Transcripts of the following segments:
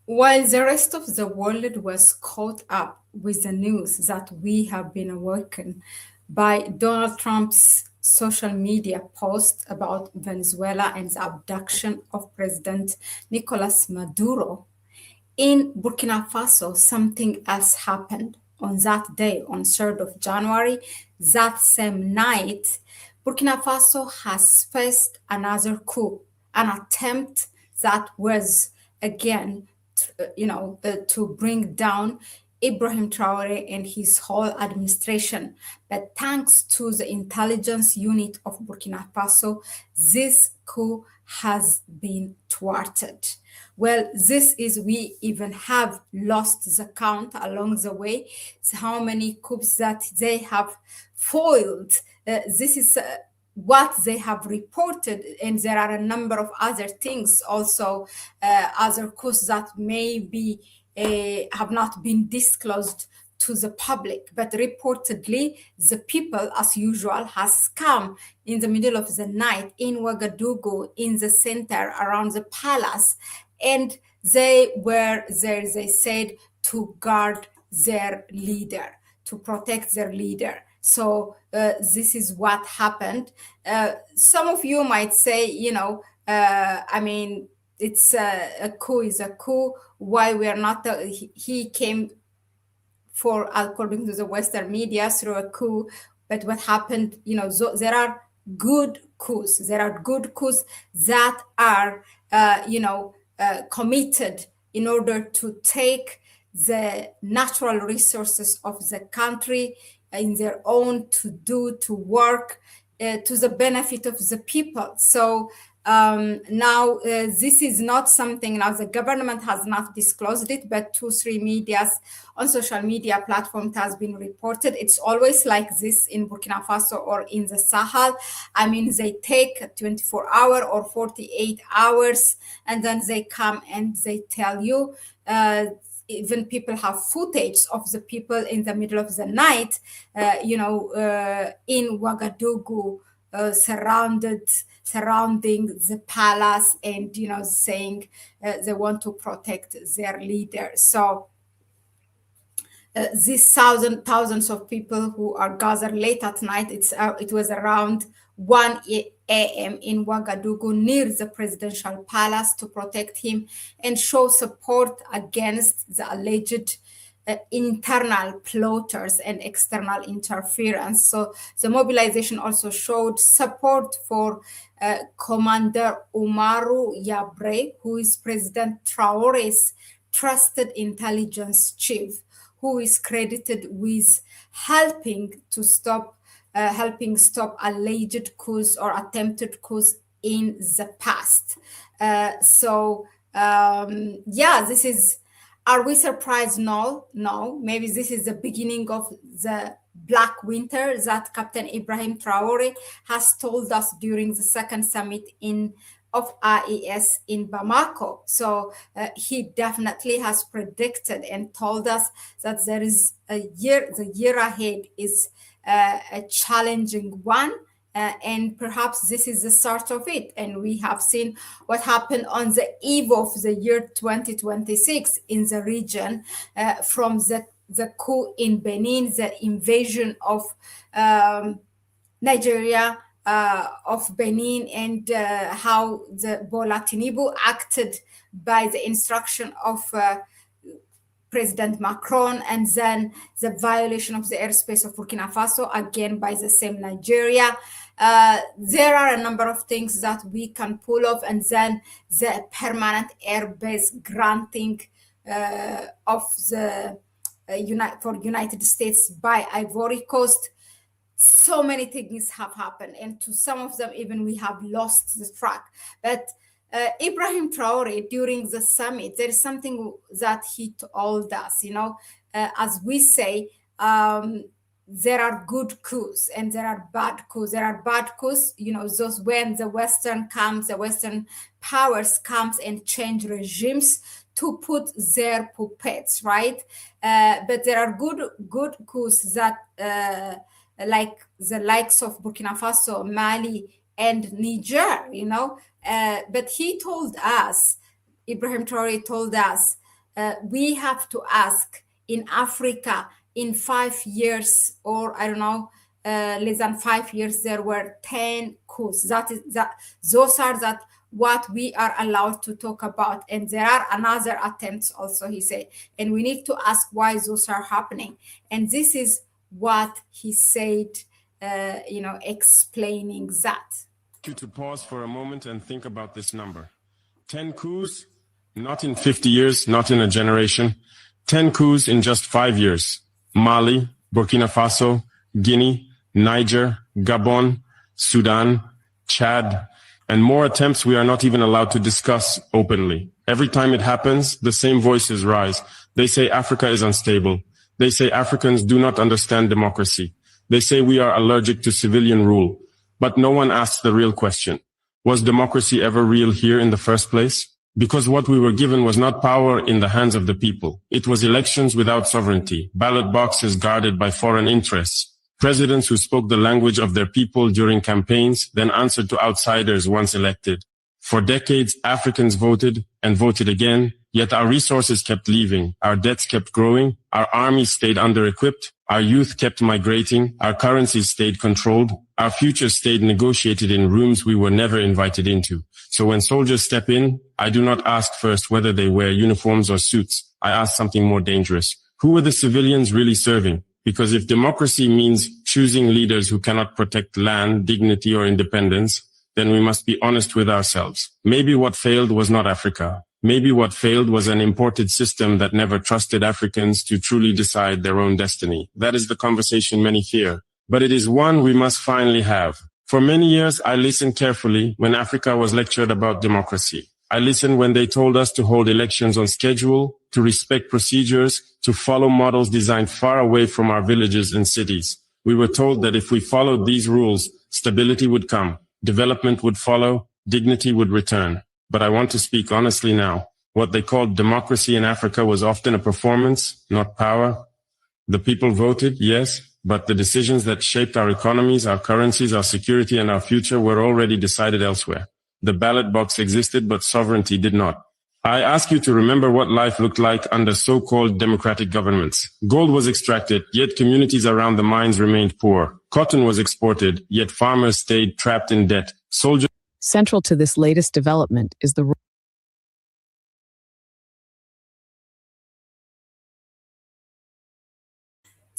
While the rest of the world was caught up with the news that we have been awakened by Donald Trump's social media post about Venezuela and the abduction of President Nicolas Maduro, in Burkina Faso, something else happened on that day, on 3rd of January. That same night, Burkina Faso has faced another coup, an attempt that was again, to bring down Ibrahim Traore and his whole administration. But thanks to the intelligence unit of Burkina Faso, this coup has been thwarted. Well, this is, we even have lost the count along the way. It's how many coups that they have foiled. This is what they have reported, and there are a number of other things also, other coups that maybe have not been disclosed to the public, but reportedly the people, as usual, has come in the middle of the night in Ouagadougou, in the center around the palace, and they were there, they said, to guard their leader, to protect their leader. So this is what happened. Some of you might say, it's a coup is a coup. Why we are not? He came for, according to the Western media, through a coup. But what happened? There are good coups. There are good coups that are, committed in order to take the natural resources of the country in their own, to work to the benefit of the people. So now this is not something, now the government has not disclosed it, but 2-3 medias on social media platforms has been reported. It's always like this in Burkina Faso or in the Sahel. I mean, they take 24 hours or 48 hours, and then they come and they tell you, even people have footage of the people in the middle of the night, in Ouagadougou, surrounding the palace, and saying they want to protect their leader. So these thousands of people who are gathered late at night, it was around 1 a.m. in Ouagadougou, near the presidential palace, to protect him and show support against the alleged internal plotters and external interference. So the mobilization also showed support for Commander Umaru Yabre, who is President Traore's trusted intelligence chief, who is credited with helping stop alleged coups or attempted coups in the past. This is, are we surprised? No. Maybe this is the beginning of the Black Winter that Captain Ibrahim Traore has told us during the second summit of IES in Bamako. So he definitely has predicted and told us that there is the year ahead is a challenging one. And perhaps this is the start of it. And we have seen what happened on the eve of the year 2026 in the region, from the coup in Benin, the invasion of Nigeria, of Benin, and how the Bola Tinubu acted by the instruction of President Macron, and then the violation of the airspace of Burkina Faso, again by the same Nigeria. There are a number of things that we can pull off, and then the permanent airbase granting of the United States by Ivory Coast. So many things have happened, and to some of them even we have lost the track. But Ibrahim Traore, during the summit, there is something that he told us, as we say, there are good coups and there are bad coups. There are bad coups, those when the Western powers comes and change regimes to put their puppets, right? But there are good coups that, like the likes of Burkina Faso, Mali, and Niger, but he told us, Ibrahim Traore told us, we have to ask in Africa in 5 years, or I don't know, less than 5 years, there were 10 coups. Those are that what we are allowed to talk about, and there are another attempts also, he said, and we need to ask why those are happening. And this is what he said, explaining that. You to pause for a moment and think about this number. 10 coups, not in 50 years, not in a generation. 10 coups in just 5 years. Mali, Burkina Faso, Guinea, Niger, Gabon, Sudan, Chad, and more attempts we are not even allowed to discuss openly. Every time it happens, the same voices rise. They say Africa is unstable. They say Africans do not understand democracy. They say we are allergic to civilian rule. But no one asks the real question. Was democracy ever real here in the first place? Because what we were given was not power in the hands of the people. It was elections without sovereignty, ballot boxes guarded by foreign interests, presidents who spoke the language of their people during campaigns, then answered to outsiders once elected. For decades, Africans voted and voted again, yet our resources kept leaving, our debts kept growing, our armies stayed under-equipped, our youth kept migrating, our currencies stayed controlled, our future stayed negotiated in rooms we were never invited into. So when soldiers step in, I do not ask first whether they wear uniforms or suits. I ask something more dangerous. Who are the civilians really serving? Because if democracy means choosing leaders who cannot protect land, dignity, or independence, then we must be honest with ourselves. Maybe what failed was not Africa. Maybe what failed was an imported system that never trusted Africans to truly decide their own destiny. That is the conversation many fear. But it is one we must finally have. For many years, I listened carefully when Africa was lectured about democracy. I listened when they told us to hold elections on schedule, to respect procedures, to follow models designed far away from our villages and cities. We were told that if we followed these rules, stability would come, development would follow, dignity would return. But I want to speak honestly now. What they called democracy in Africa was often a performance, not power. The people voted, yes, but the decisions that shaped our economies, our currencies, our security, and our future were already decided elsewhere. The ballot box existed, but sovereignty did not. I ask you to remember what life looked like under so-called democratic governments. Gold was extracted, yet communities around the mines remained poor. Cotton was exported, yet farmers stayed trapped in debt. Soldiers. Central to this latest development is the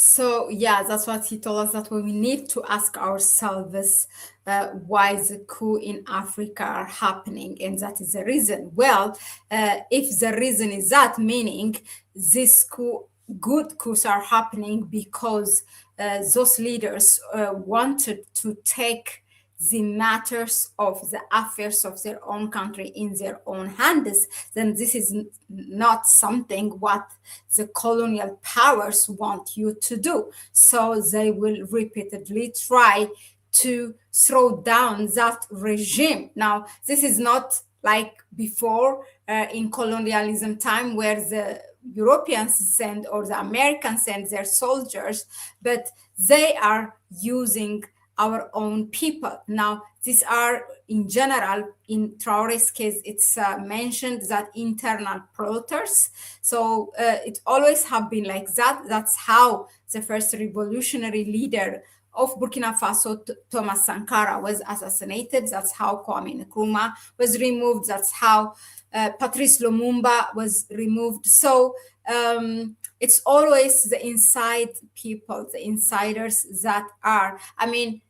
So yeah, that's what he told us, that we need to ask ourselves why the coup in Africa are happening, and that is the reason. Well, if the reason is that, meaning this good coups are happening because those leaders wanted to take the matters of the affairs of their own country in their own hands, then this is not something what the colonial powers want you to do. So they will repeatedly try to throw down that regime. Now, this is not like before in colonialism time, where the Europeans send or the Americans send their soldiers, but they are using our own people. Now, these are in general, in Traore's case, it's mentioned that internal protesters. So it always have been like that. That's how the first revolutionary leader of Burkina Faso, Thomas Sankara, was assassinated. That's how Kwame Nkrumah was removed. That's how Patrice Lumumba was removed. So it's always the inside people, the insiders that are, I mean,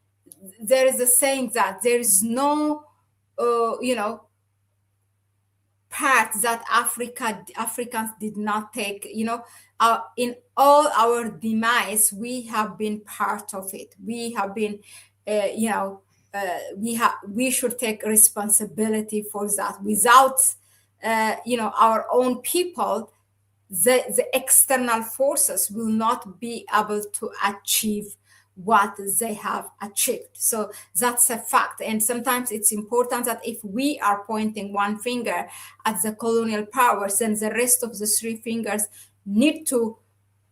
there is a saying that there is no, part that Africans did not take. In all our demise, we have been part of it. We have been, we should take responsibility for that. Without, our own people, the external forces will not be able to achieve what they have achieved. So that's a fact. And sometimes it's important that if we are pointing one finger at the colonial powers, then the rest of the three fingers need to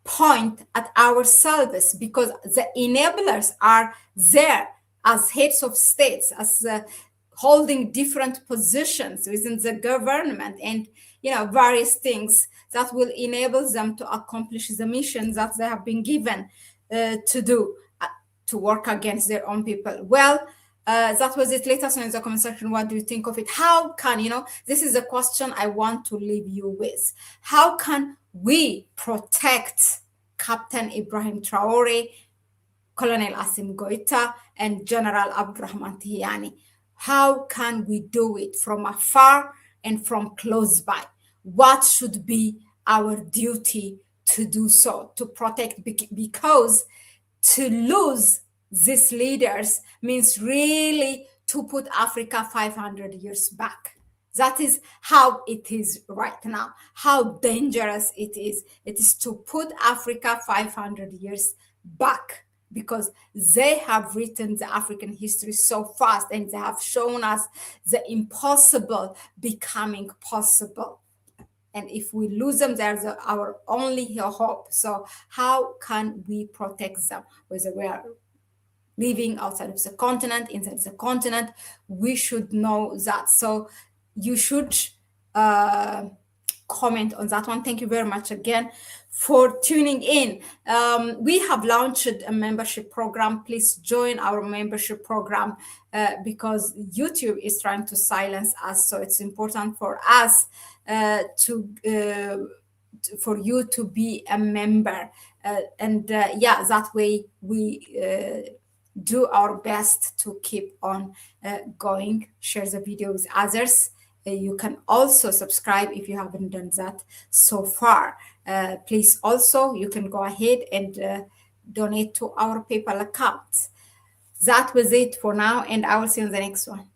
point at ourselves, because the enablers are there as heads of states, as holding different positions within the government, and various things that will enable them to accomplish the mission that they have been given to do, to work against their own people. Well, that was it. Let us know in the comment section, what do you think of it? How can, this is a question I want to leave you with. How can we protect Captain Ibrahim Traore, Colonel Asim Goita, and General Abdurrahman Tihani? How can we do it from afar and from close by? What should be our duty to do so, to protect? Because to lose these leaders means really to put Africa 500 years back. That is how it is right now, how dangerous it is. It is to put Africa 500 years back, because they have written the African history so fast, and they have shown us the impossible becoming possible. And if we lose them, there's our only hope. So how can we protect them? Whether we are living outside of the continent, inside the continent, we should know that. So you should comment on that one. Thank you very much again for tuning in. We have launched a membership program. Please join our membership program because YouTube is trying to silence us. So it's important for us for you to be a member. That way we do our best to keep on going. Share the video with others. You can also subscribe if you haven't done that so far. Please also, you can go ahead and donate to our PayPal account. That was it for now, and I will see you in the next one.